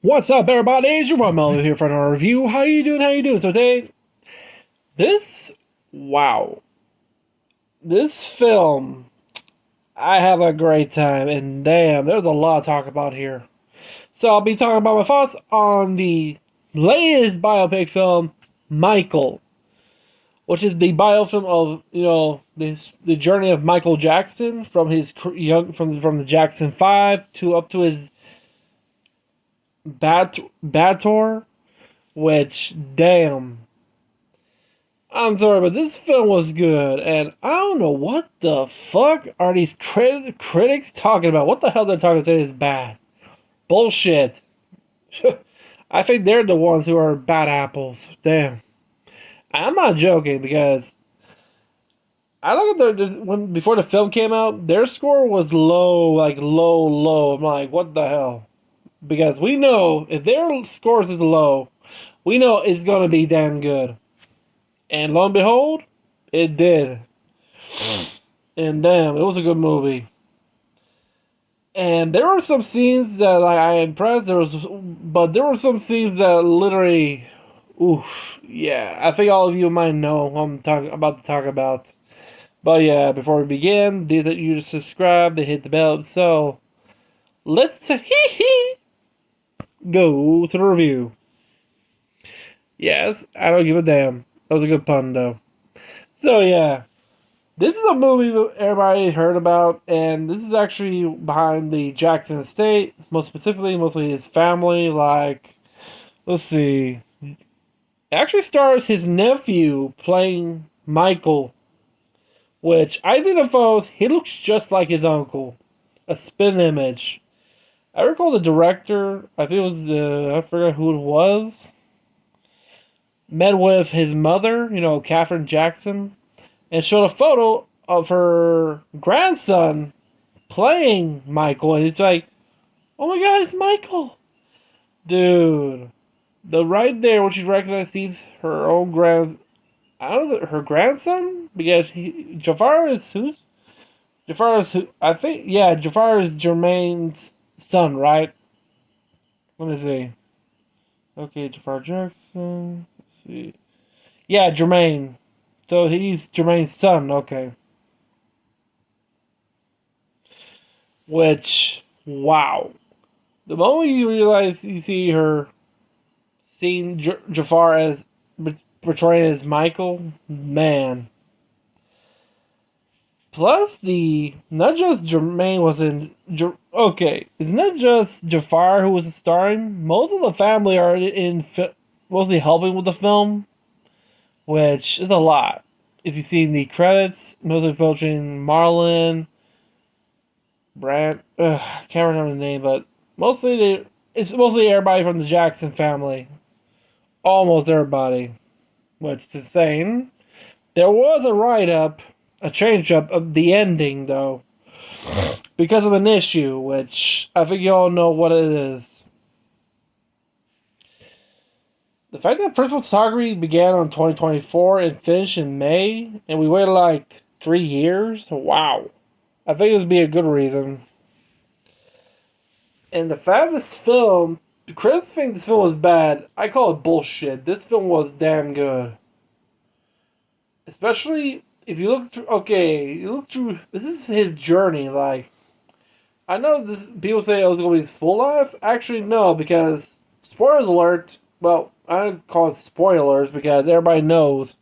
What's up, everybody? It's your boy Melvin here for another review. How you doing? How you doing? So today, this wow, this film, I have a great time, and damn, there's a lot to talk about here. So I'll be talking about my thoughts on the latest biopic film, Michael, which is the biofilm of the journey of Michael Jackson from his young from the Jackson 5 to up to his bad tour. Which damn, I'm sorry, but this film was good, and I don't know what the fuck are these critics talking about. What the hell they're talking about is bad bullshit. I think they're the ones who are bad apples. Damn, I'm not joking because I look at when before the film came out, their score was low, like low. I'm like, what the hell? Because we know if their scores is low, we know it's gonna be damn good. And lo and behold, it did. And damn, it was a good movie. And there were some scenes that I impressed. But there were some scenes that literally, oof, yeah. I think all of you might know what about to talk about. But yeah, before we begin, did you subscribe, to hit the bell. So let's go to the review. Yes, I don't give a damn. That was a good pun though. So yeah, this is a movie that everybody heard about, and this is actually behind the Jackson estate, most specifically, mostly his family. Like, let's see, it actually stars his nephew playing Michael, which I see the photos. He looks just like his uncle, a spin image. I recall the director. I think it was I forgot who it was. Met with his mother, Katherine Jackson, and showed a photo of her grandson playing Michael, and it's like, oh my god, it's Michael, dude. The right there when she recognizes her own I don't know, her grandson, because Jafar is who's Jafar is who I think, yeah, Jafar is Jermaine's son, right? Let me see. Okay, Jafar Jackson. Let's see. Yeah, Jermaine. So he's Jermaine's son. Okay. Which, wow. The moment you realize you see her seeing Jafar as portraying as Michael, man. Plus, not just Jermaine was in. Okay, it's not just Jafar who was starring. Most of the family are mostly helping with the film, which is a lot. If you see the credits, mostly featuring Marlon, Brant, I can't remember the name, but it's mostly everybody from the Jackson family. Almost everybody, which is insane. There was a write-up, a change-up of the ending, though, because of an issue, which I think you all know what it is. The fact that principal photography began in 2024 and finished in May, and we waited like 3 years, wow. I think it would be a good reason. And the fact this film, the critics think this film was bad. I call it bullshit. This film was damn good. Especially if you look through. Okay, you look through. This is his journey. Like, I know this. People say it was going to be his full life. Actually, no, because spoilers alert. Well, I don't call it spoilers because everybody knows.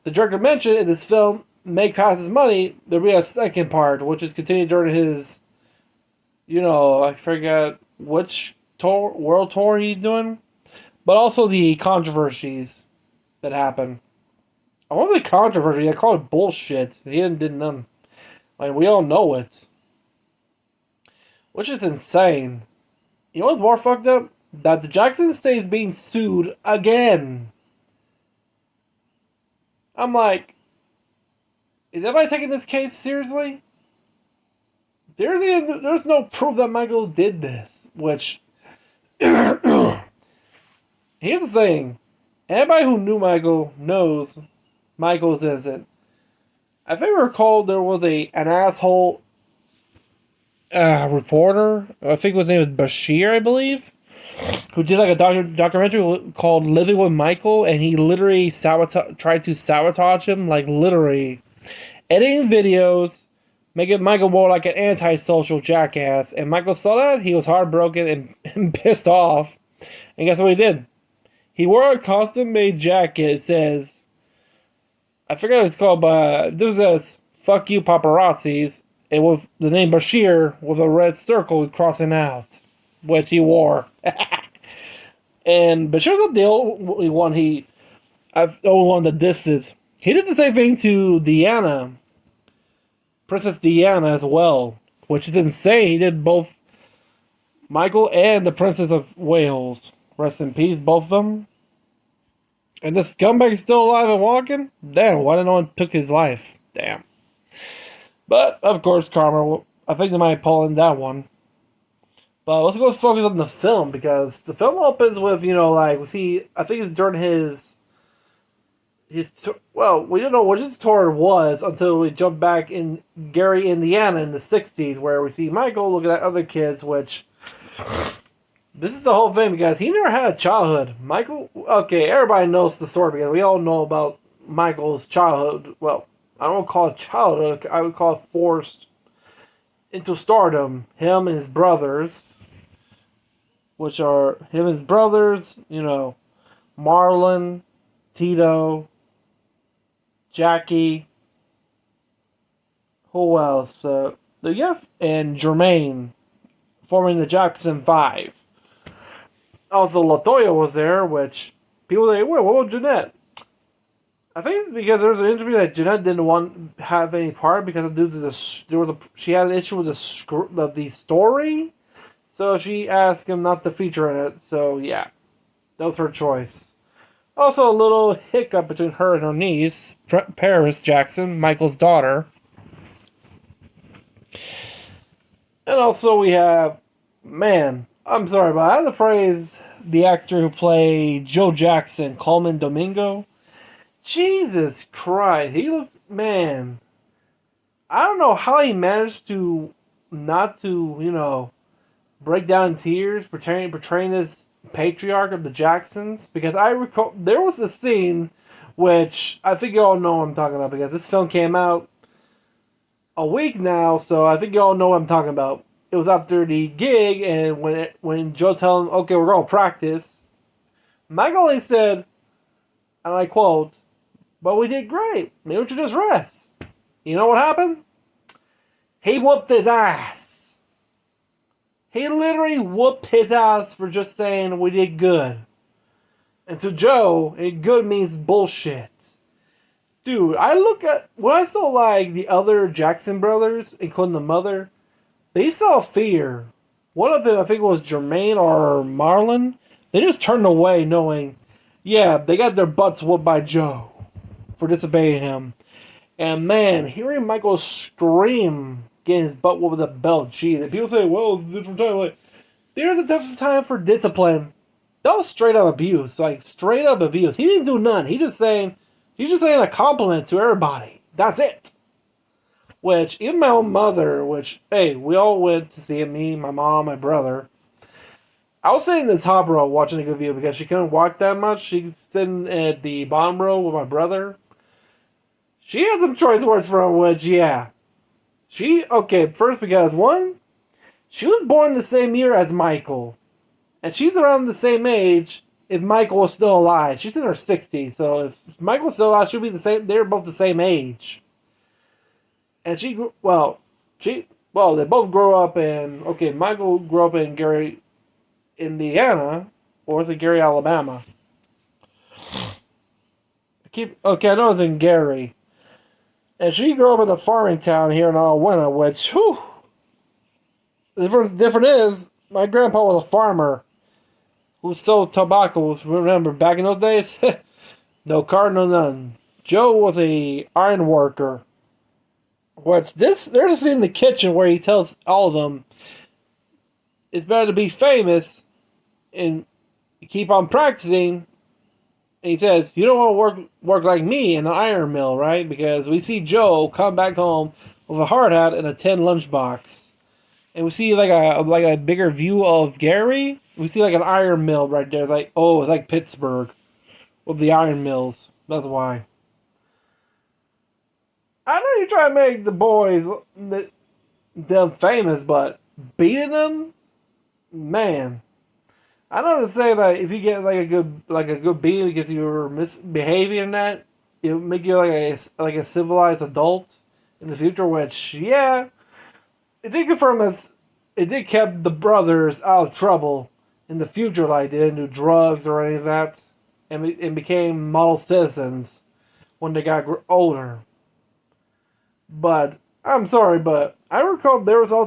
The director mentioned in this film, make past his money, there'll be a second part, which is continued during his, I forget which world tour he's doing, but also the controversies that happen. I want the controversy. I call it bullshit. He did none. Like, we all know it, which is insane. You know what's more fucked up? That the Jackson Estate is being sued again. I'm like, is anybody taking this case seriously? There's no proof that Michael did this. Which, here's the thing. Anybody who knew Michael knows Michael's innocent. I think I recall there was an asshole reporter. I think his name was Bashir, I believe. who did like a documentary called "Living with Michael," and he literally tried to sabotage him, like literally editing videos, making Michael more like an antisocial jackass. And Michael saw that, he was heartbroken and pissed off. And guess what he did? He wore a custom-made jacket. It says, I forget what it's called, but this says, "Fuck you, paparazzis," and with the name Bashir with a red circle crossing out, which he wore. And Bashir's not the only one I've only one that disses. He did the same thing to Diana, Princess Diana as well, which is insane. He did both Michael and the Princess of Wales. Rest in peace, both of them. And this scumbag is still alive and walking? Damn, why didn't no one took his life? Damn. But, of course, karma, I think they might pull in that one. But let's go focus on the film, because the film opens with, we see, I think it's during his well, we didn't know what his tour was until we jumped back in Gary, Indiana in the 60s, where we see Michael looking at other kids, which, this is the whole thing, because he never had a childhood. Michael, okay, everybody knows the story, because we all know about Michael's childhood. Well, I don't call it childhood, I would call it forced into stardom. Him and his brothers, which are him and his brothers, Marlon, Tito, Jackie, who else? And Jermaine, forming the Jackson 5. Also, LaToya was there, which people say, "Wait, what about Jeanette?" I think because there was an interview that Jeanette didn't want to have any part because due to she had an issue with the story, so she asked him not to feature in it. So yeah, that was her choice. Also, a little hiccup between her and her niece, Paris Jackson, Michael's daughter. And also we have, I'm sorry, but I have to praise the actor who played Joe Jackson, Coleman Domingo. Jesus Christ, he looks, I don't know how he managed to not to, break down in tears, portraying this patriarch of the Jacksons, because I recall there was a scene which I think you all know what I'm talking about, because this film came out a week now, so I think you all know what I'm talking about. It was after the gig, and when Joe told him, "Okay, we're going to practice," Michael only said, and I quote, "But we did great. Maybe we should just rest." You know what happened? He whooped his ass. He literally whooped his ass for just saying we did good. And to Joe, good means bullshit. Dude, when I saw like the other Jackson brothers, including the mother, they saw fear. One of them, I think it was Jermaine or Marlon, they just turned away knowing, yeah, they got their butts whooped by Joe for disobeying him. And hearing Michael scream, getting his butt whooped with a belt, geez. And people say, well, it's a different time. Like, there's a different time for discipline. That was straight up abuse. Like, straight up abuse. He didn't do none. He's just saying a compliment to everybody. That's it. Which, even my own mother, hey, we all went to see it, me, my mom, my brother. I was sitting in the top row watching a good view because she couldn't walk that much. She's sitting at the bottom row with my brother. She had some choice words for him, which, yeah. First because, one, she was born the same year as Michael. And she's around the same age if Michael was still alive. She's in her 60s, so if Michael's still alive, she'll be the same. They're both the same age. And they both grew up Michael grew up in Gary, Indiana, or is it Gary, Alabama? I know it's in Gary. And she grew up in a farming town here in Alwena, which, whew, the difference is, my grandpa was a farmer who sold tobacco. Remember, back in those days? No car, no none. Joe was a iron worker. There's a scene in the kitchen where he tells all of them, it's better to be famous and keep on practicing. And he says, you don't want to work like me in an iron mill, right? Because we see Joe come back home with a hard hat and a tin lunchbox. and we see like a bigger view of Gary. We see like an iron mill right there. Like, oh, it's like Pittsburgh with the iron mills. That's why. I know you try to make the boys them famous, but beating them, man. I know to say that if you get like a good beating because you were misbehaving in that, it'll make you like a civilized adult in the future. Which, yeah, it did confirm us. It did kept the brothers out of trouble in the future. Like they didn't do drugs or any of that, and became model citizens when they got older. But I'm sorry, but I recall there also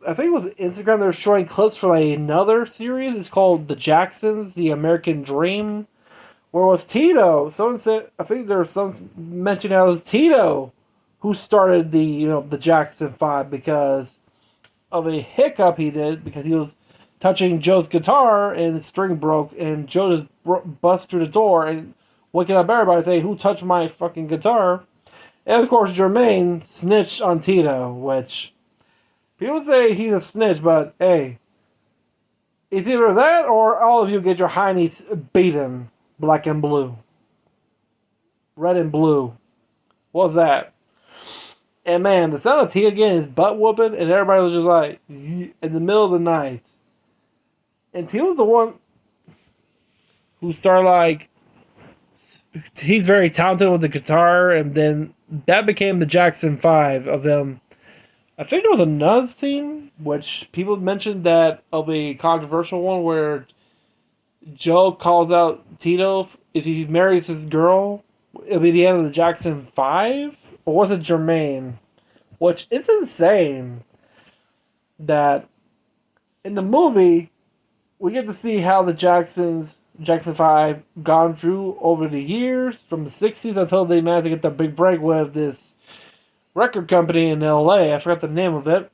I think it was Instagram. They were showing clips from another series. It's called The Jacksons, The American Dream, where it was Tito. Someone said I think there was some mention that it was Tito who started the Jackson Five because of a hiccup he did because he was touching Joe's guitar and the string broke and Joe just bust through the door and waking up everybody saying, "Who touched my fucking guitar?" And of course, Jermaine snitched on Tito, which people say he's a snitch, but hey, it's either that or all of you get your heinies beaten black and blue. Red and blue. What's that? And man, the sound of Tito getting his butt whooping, and everybody was just like, in the middle of the night. And Tito was the one who started like, he's very talented with the guitar, and then that became the Jackson 5 of them. I think there was another scene which people mentioned that of a controversial one where Joe calls out Tito if he marries his girl, it'll be the end of the Jackson 5? Or was it Jermaine? Which is insane that in the movie we get to see how the Jackson 5 gone through over the years from the 60s until they managed to get their big break with this record company in LA. I forgot the name of it.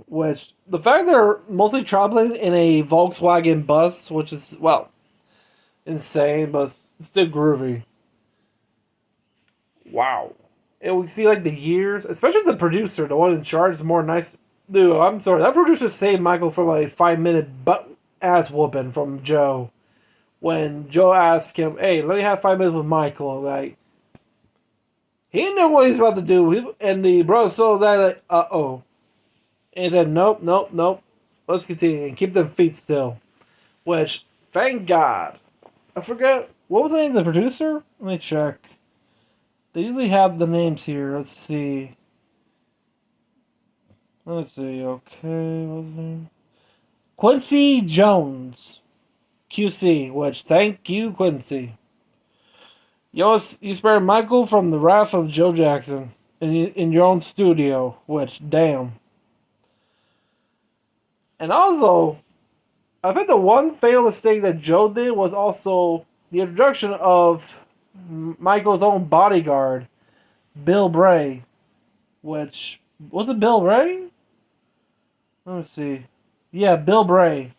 Which, the fact they're mostly traveling in a Volkswagen bus, which is, well, insane, but still groovy. Wow. And we see, like, the years, especially the producer, the one in charge, is more nice. Dude, I'm sorry, that producer saved Michael from a 5-minute butt ass whooping from Joe. When Joe asked him, "Hey, let me have 5 minutes with Michael," like, he didn't know what he was about to do. And the brother saw that, like, uh-oh. And he said, "Nope, nope, nope. Let's continue and keep them feet still." Which, thank God. I forget, what was the name of the producer? Let me check. They usually have the names here. Let's see. Okay, what's his name? Quincy Jones. QC, which, thank you, Quincy. You spared Michael from the wrath of Joe Jackson in your own studio, which, damn. And also, I think the one fatal mistake that Joe did was also the introduction of Michael's own bodyguard, Bill Bray. Which, was it Bill Bray? Let me see. Yeah, Bill Bray.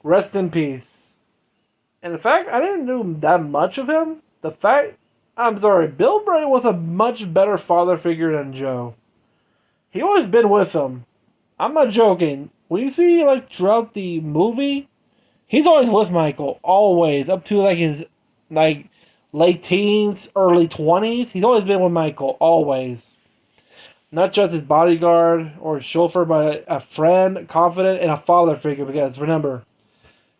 Rest in peace. And the fact, I didn't know that much of him. The fact, I'm sorry, Bill Bray was a much better father figure than Joe. He always been with him. I'm not joking. When you see, like, throughout the movie, he's always with Michael. Always. Up to, like, his, like, late teens, early 20s. He's always been with Michael. Always. Not just his bodyguard or chauffeur, but a friend, confidant, and a father figure. Because, remember,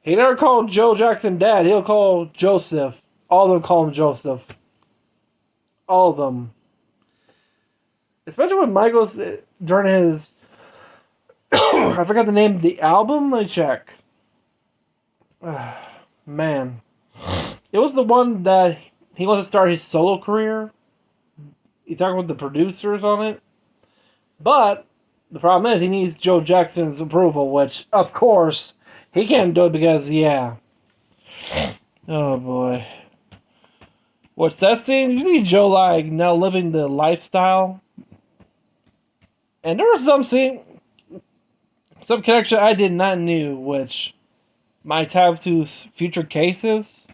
he never called Joe Jackson dad. He'll call Joseph. All of them call him Joseph. All of them. Especially when Michael's, during his, I forgot the name of the album. Let me check. Man. It was the one that he wants to start his solo career. He talking with the producers on it. But the problem is he needs Joe Jackson's approval, which, of course, he can't do it because, yeah. Oh, boy. What's that scene? You see Joe, like, now living the lifestyle. And there was some connection I did not knew, which might have to future cases.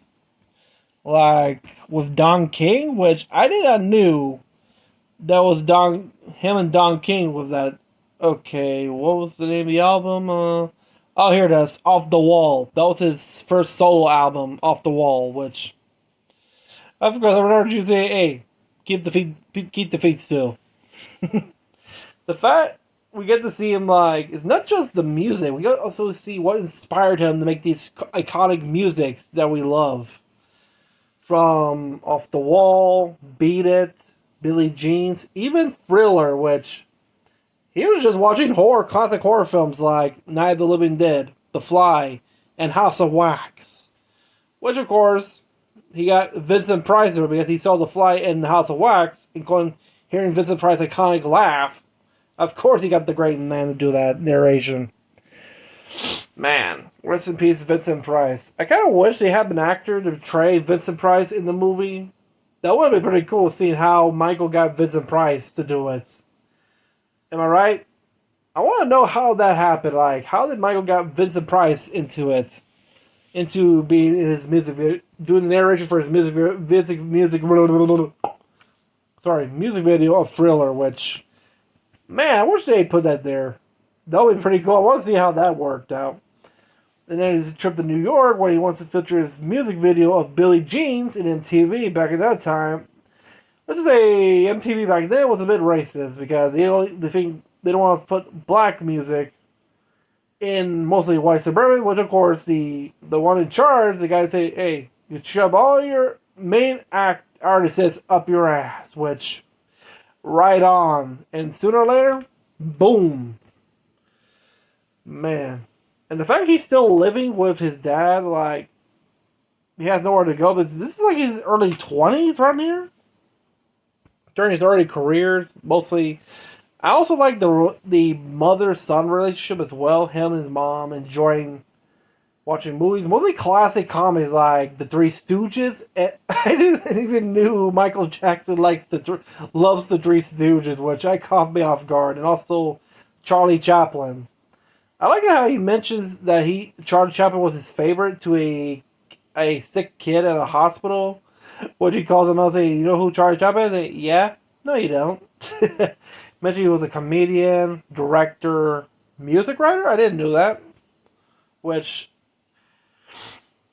Like, with Don King, which I did not knew that was him and Don King with that Okay, what was the name of the album? Oh, here it is. Off the Wall. That was his first solo album, Off the Wall. Which, of course, I remember you say, "Hey, keep the feet still." The fact we get to see him like it's not just the music. We also see what inspired him to make these iconic musics that we love. From Off the Wall, Beat It, Billie Jeans, even Thriller, which he was just watching classic horror films like Night of the Living Dead, The Fly, and House of Wax. Which, of course, he got Vincent Price for because he saw The Fly in the House of Wax, including hearing Vincent Price's iconic laugh. Of course, he got the great man to do that narration. Man, rest in peace, Vincent Price. I kind of wish they had an actor to portray Vincent Price in the movie. That would have been pretty cool, seeing how Michael got Vincent Price to do it. Am I right? I want to know how that happened. Like, how did Michael get Vincent Price into it? Into being in his music video, doing the narration for his music video of Thriller, which, man, I wish they put that there. That would be pretty cool. I want to see how that worked out. And then his trip to New York, where he wants to feature his music video of Billie Jeans in MTV back at that time. Let's just say MTV back then was a bit racist because they think they don't want to put black music in mostly white suburban, which of course the one in charge, the guy would say, hey, you shove all your main act artists up your ass, which right on. And sooner or later, boom. Man. And the fact he's still living with his dad, like he has nowhere to go, but this is like his early 20s right here. During his early careers, mostly. I also like the mother son relationship as well. Him and his mom enjoying watching movies, mostly classic comedies like The Three Stooges. And I didn't even knew Michael Jackson loves The Three Stooges, which I caught me off guard, and also Charlie Chaplin. I like how he mentions that Charlie Chaplin was his favorite to a sick kid at a hospital. What he calls him out, saying, "You know who Charlie Chaplin is?" I say, "Yeah, no, you don't." Mentioned he was a comedian, director, music writer. I didn't know that. Which,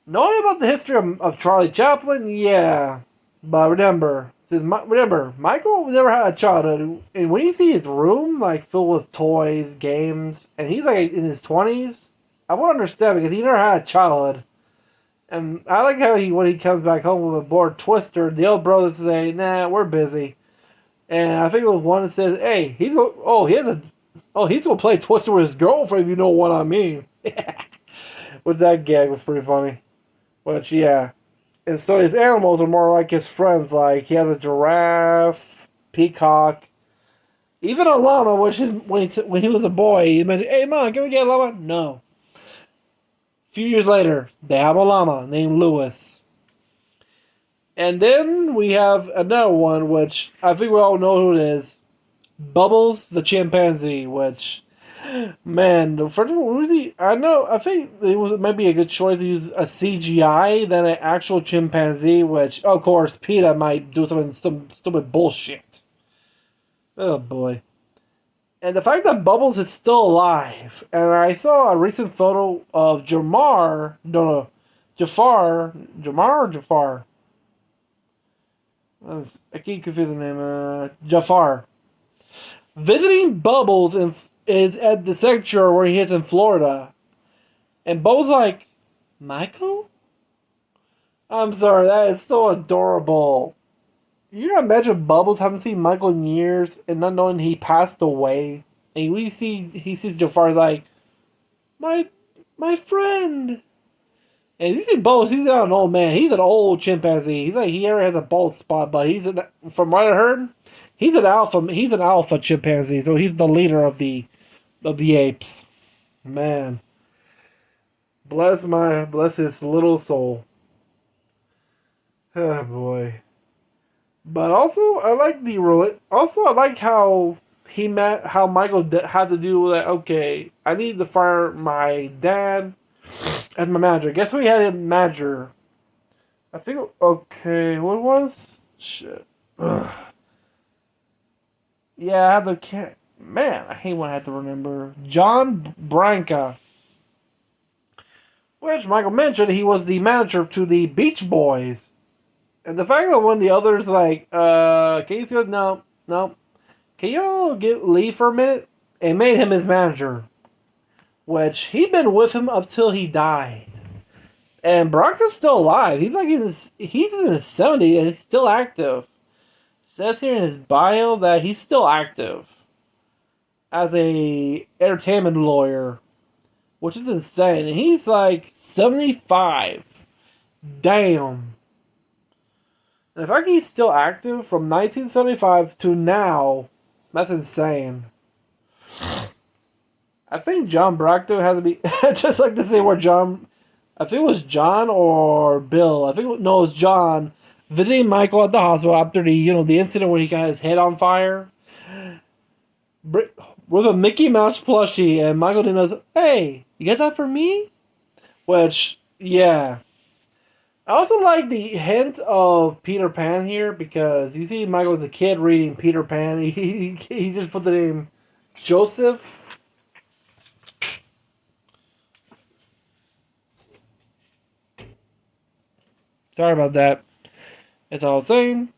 knowing about the history of Charlie Chaplin, yeah. But remember, Michael never had a childhood, and when you see his room like filled with toys, games, and he's like in his 20s, I won't understand because he never had a childhood. And I like how when he comes back home with a bored Twister, the other brothers say, "Nah, we're busy." And I think it was one that says, "Hey, he's gonna play Twister with his girlfriend if you know what I mean." With that gag was pretty funny. But yeah, and so his animals are more like his friends. Like he had a giraffe, peacock, even a llama. Which is when he was a boy, he mentioned, "Hey, mom, can we get a llama?" No. A few years later, they have a llama named Lewis. And then we have another one, which I think we all know who it is. Bubbles the chimpanzee, which, man, the first one was he? I think it was maybe a good choice to use a CGI than an actual chimpanzee, which, of course, PETA might do some stupid bullshit. Oh boy. And the fact that Bubbles is still alive, and I saw a recent photo of Jamar or Jafar? I keep confusing the name. Jafar. Visiting Bubbles is at the sanctuary where he is in Florida. And Bubbles like, Michael? I'm sorry, that is so adorable. You can imagine Bubbles haven't seen Michael in years and not knowing he passed away. And he sees Jafar like, my my friend. And you see Bubbles, he's not an old man. He's an old chimpanzee. He ever has a bald spot, but from what I heard, he's an alpha. He's an alpha chimpanzee, so he's the leader of the apes. Man, bless his little soul. Oh boy. But also, I like how how Michael had to do that. Okay, I need to fire my dad as my manager. Guess we had a manager. I think. Okay, what was? Shit. Ugh. Yeah, I have the cat. Man, I hate when I have to remember. John Branca. Which Michael mentioned he was the manager to the Beach Boys. And the fact that one of the others like, can you go? No, no. Can you leave for a minute? And made him his manager. Which he'd been with him up till he died. And Bronco's still alive. He's in his 70s and he's still active. It says here in his bio that he's still active as a entertainment lawyer, which is insane. And he's like 75. Damn. And the fact he's still active from 1975 to now, that's insane. I think John Bracto had to be just like to say where John. I think it was John or Bill. I think no, it was John visiting Michael at the hospital after the incident where he got his head on fire with a Mickey Mouse plushie, and Michael didn't know. Hey, you get that for me? Which, yeah. I also like the hint of Peter Pan here because you see Michael as a kid reading Peter Pan. He just put the name Joseph. Sorry about that. It's all the same.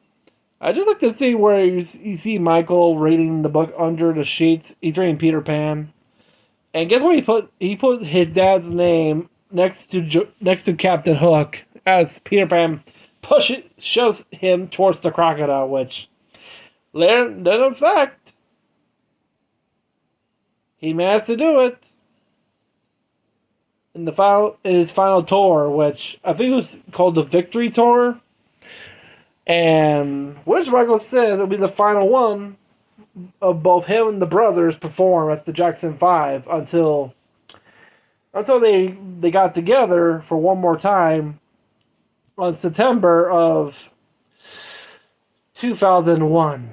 I just like to see where you see Michael reading the book under the sheets. He's reading Peter Pan, and guess what? He put his dad's name next to Captain Hook as Peter Pan shoves him towards the crocodile. Which, then in fact, he managed to do it in his final tour, which I think was called the Victory Tour. And which Michael says will be the final one of both him and the brothers perform at the Jackson 5 until they got together for one more time on September of 2001.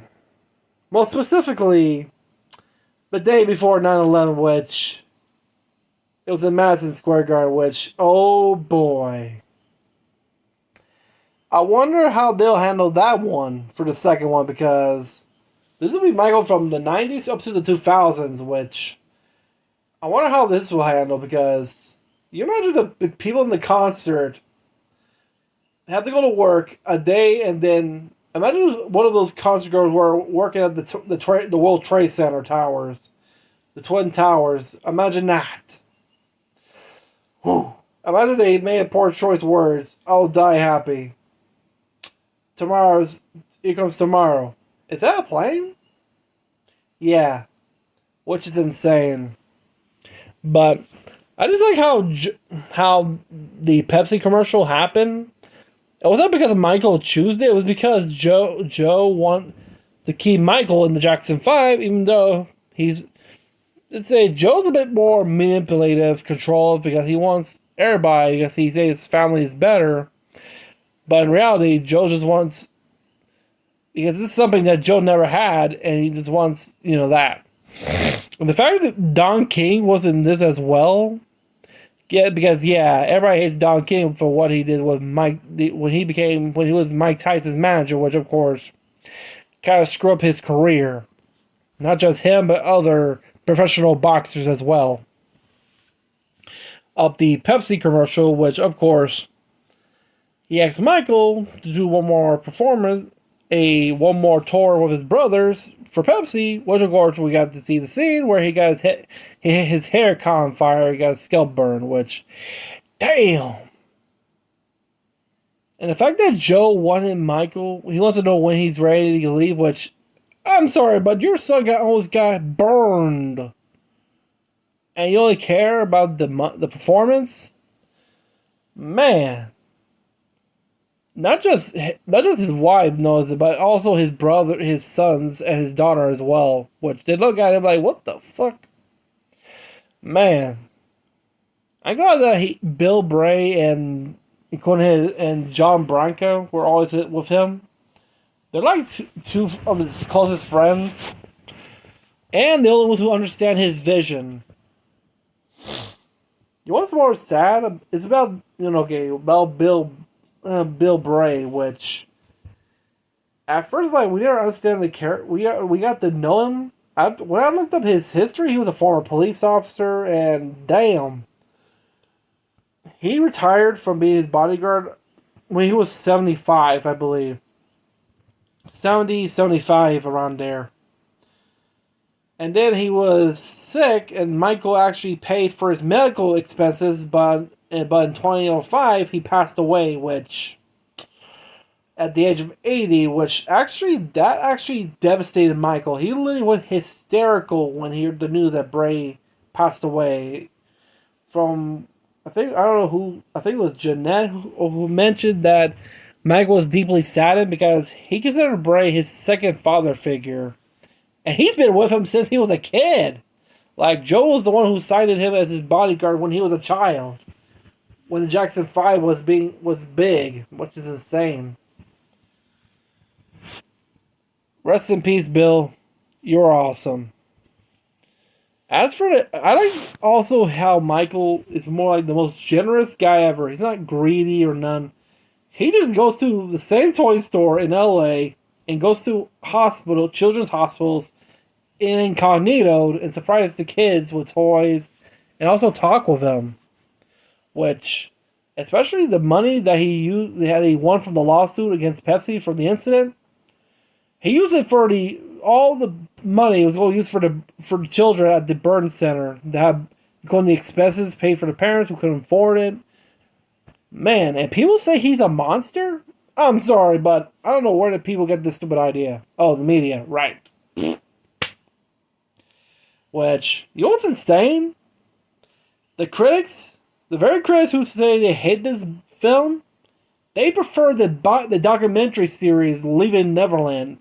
More specifically, the day before 9/11, which it was in Madison Square Garden, which, oh boy. I wonder how they'll handle that one for the second one, because this will be Michael from the 90s up to the 2000s, which I wonder how this will handle, because you imagine the people in the concert have to go to work a day, and then imagine one of those concert goers were working at the World Trade Center towers, the Twin Towers. Imagine that. Whew. Imagine they made poor choice words. I'll die happy. Here comes tomorrow. Is that a plane? Yeah. Which is insane. But I just like how the Pepsi commercial happened. It wasn't because Michael chose it. It was because Joe wanted to keep Michael in the Jackson 5, even though let's say Joe's a bit more manipulative, controlled, because he wants everybody, because he says his family is better. But in reality, Joe just wants, because this is something that Joe never had, and he just wants, that. And the fact that Don King was in this as well, because everybody hates Don King for what he did with Mike, when he was Mike Tyson's manager, which of course kind of screwed up his career. Not just him, but other professional boxers as well. Of the Pepsi commercial, which of course he asked Michael to do one more performance, one more tour with his brothers for Pepsi, which of course we got to see the scene where he got his hair caught on fire, he got his scalp burned, which, damn. And the fact that Joe wanted Michael, he wants to know when he's ready to leave, which, I'm sorry, but your son almost got burned. And you only care about the performance? Man. Not just his wife knows it, but also his brother, his sons, and his daughter as well. Which they look at him like, what the fuck? Man. I got that Bill Bray and John Branco were always with him. They're like two of his closest friends. And the only ones who understand his vision. You know what's more sad? It's about, about Bill Bray, which at first, we didn't understand the character. We got to know him When I looked up his history, he was a former police officer, and damn, he retired from being his bodyguard when he was 75, I believe. 70, 75, around there. And then he was sick, and Michael actually paid for his medical expenses, but in 2005, he passed away, which, at the age of 80, that actually devastated Michael. He literally went hysterical when he heard the news that Bray passed away. From, I don't know who, I think it was Jeanette who mentioned that Michael was deeply saddened because he considered Bray his second father figure. And he's been with him since he was a kid. Like, Joe was the one who signed him as his bodyguard when he was a child. When the Jackson 5 was big, which is insane. Rest in peace, Bill. You're awesome. I like also how Michael is more like the most generous guy ever. He's not greedy or none. He just goes to the same toy store in LA and goes to children's hospitals in incognito and surprises the kids with toys and also talk with them. Which, especially the money that he won from the lawsuit against Pepsi from the incident, he used it for all the money was going to use for the children at the burn center to have going the expenses paid for the parents who couldn't afford it. Man, and people say he's a monster? I'm sorry, but I don't know where did people get this stupid idea. Oh, the media, right. Which, you know what's insane? The very critics who say they hate this film, they prefer the documentary series Leaving Neverland,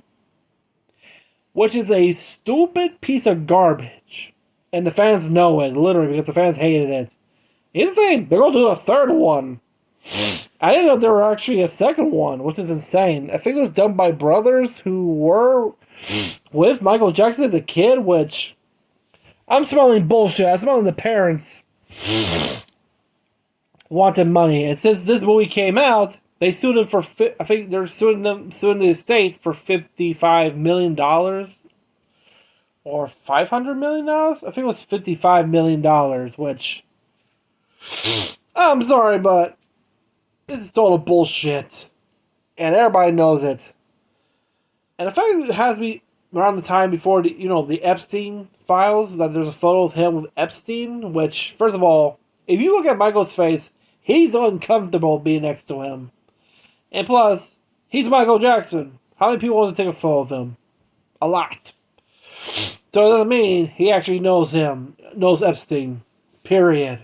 which is a stupid piece of garbage. And the fans know it, literally, because the fans hated it. Here's the thing, they're going to do a third one. I didn't know there were actually a second one, which is insane. I think it was done by brothers who were with Michael Jackson as a kid, which... I'm smelling bullshit. I'm smelling the parents wanted money. And since this movie came out, they sued him for... I think they're suing the estate for $55 million. Or $500 million? I think it was $55 million, which... I'm sorry, but... This is total bullshit. And everybody knows it. And the fact that it has to be around the time before the Epstein files, that there's a photo of him with Epstein, which, first of all, if you look at Michael's face, he's uncomfortable being next to him. And plus, he's Michael Jackson. How many people want to take a photo of him? A lot. So it doesn't mean he actually knows Epstein. Period.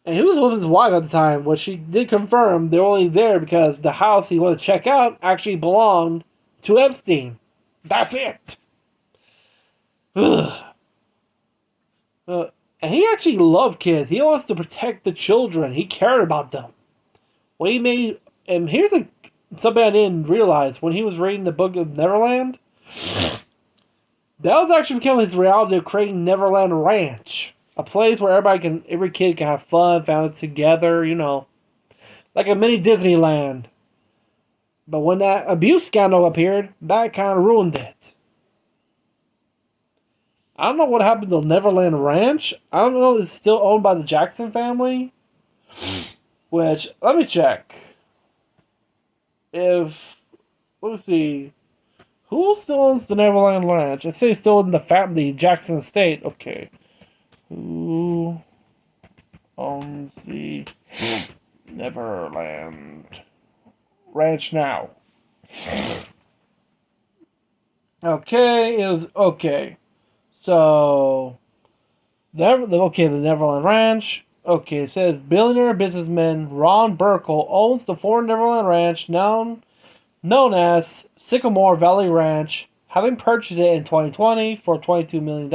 And he was with his wife at the time, which she did confirm they're only there because the house he wanted to check out actually belonged to Epstein. That's it. And he actually loved kids. He wants to protect the children. He cared about them. And here's something I didn't realize when he was reading the Book of Neverland. That was actually become his reality of creating Neverland Ranch. A place where every kid can have fun, family together, like a mini Disneyland. But when that abuse scandal appeared, that kind of ruined it. I don't know what happened to Neverland Ranch. I don't know if it's still owned by the Jackson family. Which, let me check. Let me see. Who still owns the Neverland Ranch? It says still in the Jackson estate. Okay. Who owns the Neverland Ranch now? Okay, it was okay. So, the Neverland Ranch. Okay, it says billionaire businessman Ron Burkle owns the former Neverland Ranch, known as Sycamore Valley Ranch, having purchased it in 2020 for $22 million.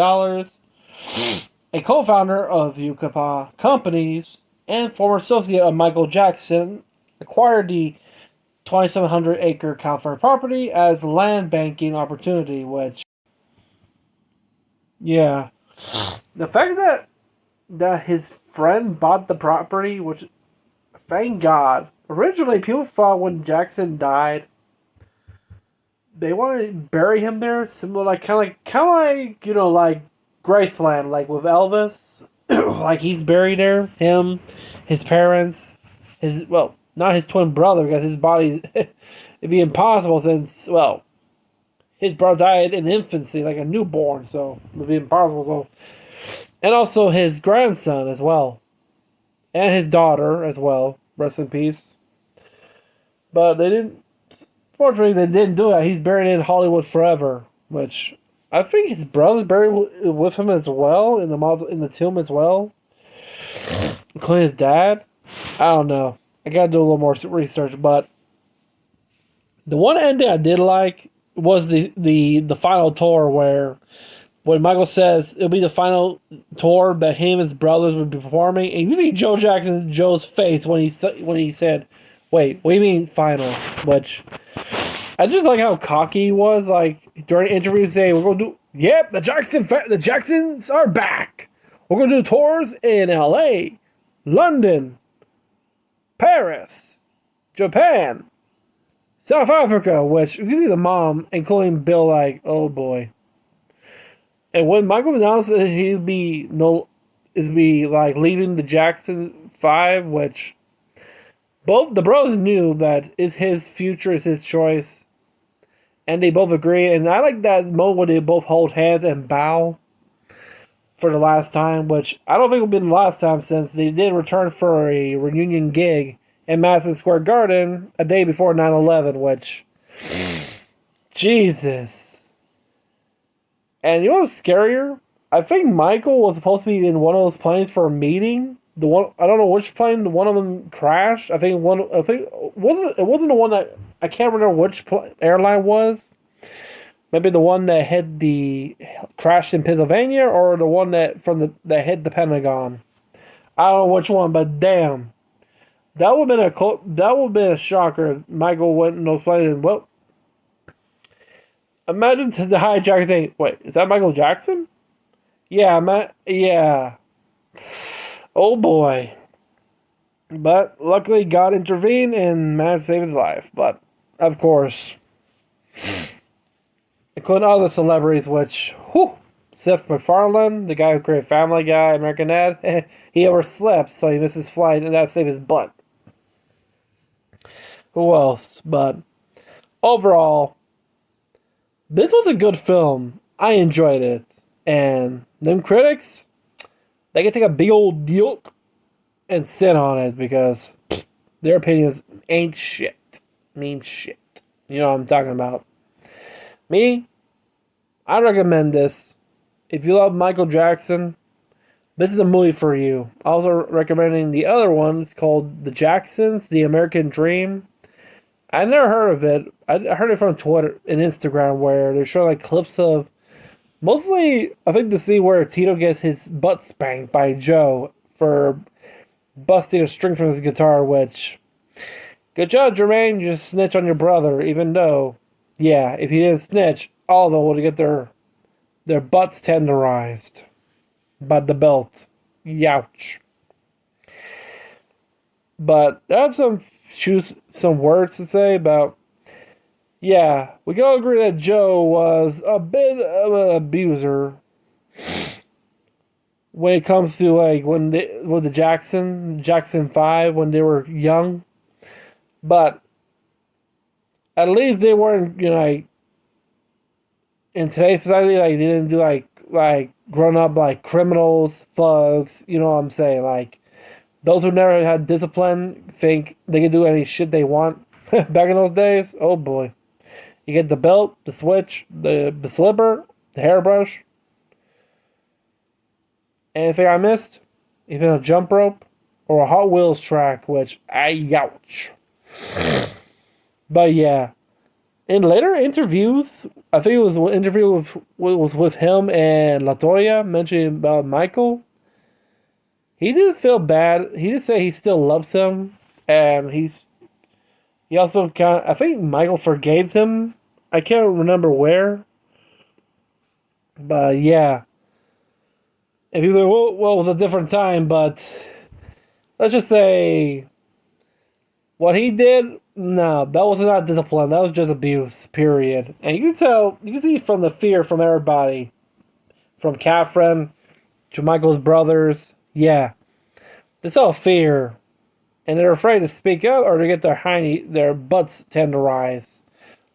A co-founder of Yucapa Companies and former associate of Michael Jackson, acquired the 2,700-acre California property as a land banking opportunity, which... Yeah. The fact that his friend bought the property, which... Thank God. Originally, people thought when Jackson died they want to bury him there, similar like kind of like like Graceland, like with Elvis, like he's buried there. Him, his parents, his not his twin brother because his body it'd be impossible since his brother died in infancy, like a newborn, so it'd be impossible. So, and also his grandson as well, and his daughter as well. Rest in peace. But they didn't. Fortunately, they didn't do it. He's buried in Hollywood forever, which I think his brother's buried with him as well in the tomb as well, including his dad. I don't know. I gotta do a little more research, but the one ending I did like was the final tour where when Michael says it'll be the final tour that him and his brothers would be performing, and you see Joe's face when he said, "Wait, what do you mean final?" Which I just like how cocky he was. Like during interviews, saying, "We're gonna do, yep, the Jacksons are back. We're gonna do tours in L.A., London, Paris, Japan, South Africa." Which you see the mom, including Bill, like, oh boy. And when Michael announced that he'd be like leaving the Jackson 5, which both the brothers knew that is his future, is his choice, and they both agree. And I like that moment where they both hold hands and bow for the last time, which I don't think will be the last time since they did return for a reunion gig in Madison Square Garden a day before 9/11, which Jesus. And you know what's scarier? I think Michael was supposed to be in one of those planes for a meeting. The one I don't know which plane. One of them crashed. I think it wasn't the one that I can't remember which airline was. Maybe the one that crashed in Pennsylvania, or the one that hit the Pentagon. I don't know which one, but damn, that would have been a shocker if Michael went in those planes and imagine the hijacker saying, "Wait, is that Michael Jackson?" Yeah, yeah. Oh boy. But luckily God intervened and managed to save his life. But, of course, including other celebrities, which, Seth MacFarlane, the guy who created Family Guy, American Dad, he overslept, so he missed his flight, and that saved his butt. Who else? But, overall, this was a good film. I enjoyed it. And them critics, they can take a big old deal and sit on it because their opinions ain't shit. Mean shit. You know what I'm talking about. Me, I recommend this. If you love Michael Jackson, this is a movie for you. Also recommending the other one. It's called The Jacksons, The American Dream. I never heard of it. I heard it from Twitter and Instagram where they're showing like clips of mostly, I think, to see where Tito gets his butt spanked by Joe for busting a string from his guitar, which, good job, Jermaine, you just snitch on your brother, even though, yeah, if he didn't snitch, all of them would get their butts tenderized by the belt. Youch. But I have some words to say about, yeah, we can all agree that Joe was a bit of an abuser when it comes to like with the Jackson 5 when they were young. But at least they weren't, like, in today's society, like, they didn't do like grown up like criminals, thugs, you know what I'm saying? Like, those who never had discipline think they can do any shit they want. Back in those days, oh boy. You get the belt, the switch, the slipper, the hairbrush. Anything I missed? Even a jump rope or a Hot Wheels track, which ouch. But yeah, in later interviews, I think it was an interview with him and LaToya mentioning about Michael. He didn't feel bad. He did say he still loves him, and he also I think Michael forgave him. I can't remember where, but yeah. And people are, well, it was a different time, but let's just say what he did No, that was not discipline. That was just abuse. Period. And you can tell, you can see from the fear from everybody, from Catherine to Michael's brothers. Yeah, it's all fear, and they're afraid to speak up or to get their butts tenderized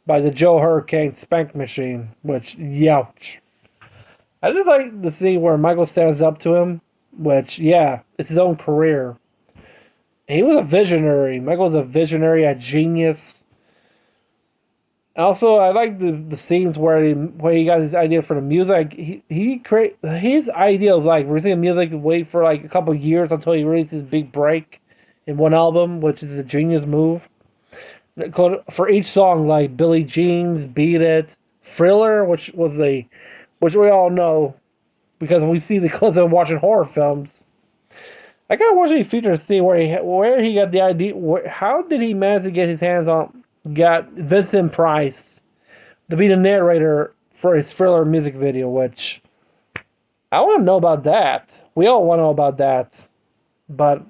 by the Joe Hurricane spank machine. Which, youch. I just like the scene where Michael stands up to him. Which, yeah, it's his own career. He was a visionary. Michael was a visionary, a genius. Also, I like the scenes where he got his idea for the music. He create his idea of like releasing music and wait for like a couple years until he releases his big break in one album, which is a genius move. For each song, like Billie Jean's, Beat It, Thriller, which we all know because we see the clips of watching horror films. I gotta watch a feature to see where he got the idea. How did he manage to get his hands on? Got Vincent Price to be the narrator for his Thriller music video, which I want to know about that. We all want to know about that, but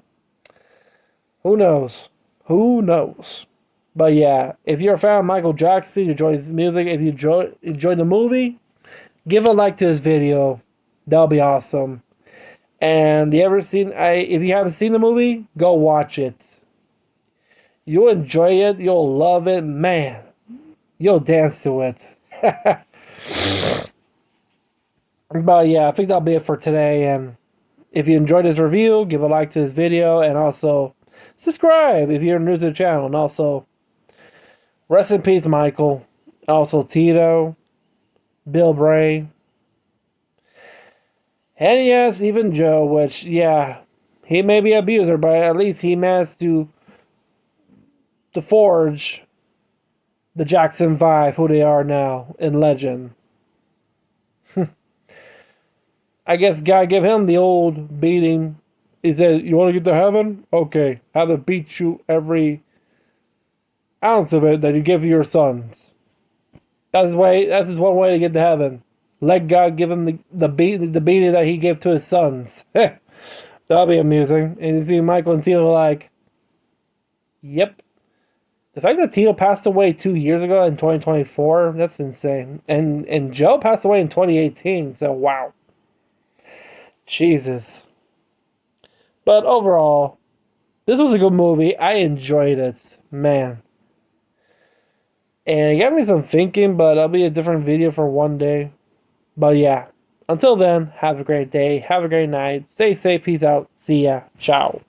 who knows? Who knows? But yeah, if you're a fan of Michael Jackson, you enjoy his music. If you enjoy the movie, give a like to this video. That'll be awesome. And if you haven't seen the movie, go watch it. You'll enjoy it. You'll love it. Man, you'll dance to it. But yeah, I think that'll be it for today. And if you enjoyed this review, give a like to this video. And also, subscribe if you're new to the channel. And also, rest in peace, Michael. Also, Tito. Bill Bray. And yes, even Joe, which, yeah, he may be an abuser, but at least he managed to forge the Jackson 5, who they are now in legend. I guess gotta give him the old beating. He said, "You want to get to heaven? Okay, have to beat you every ounce of it that you give your sons." That's his one way to get to heaven. Let God give him the beating that he gave to his sons. That'll be amusing. And you see Michael and Tito like, yep. The fact that Tito passed away 2 years ago in 2024, that's insane. And Joe passed away in 2018, so wow. Jesus. But overall, this was a good movie. I enjoyed it. Man. And it got me some thinking, but that'll be a different video for one day. But yeah, until then, have a great day, have a great night, stay safe, peace out, see ya, ciao.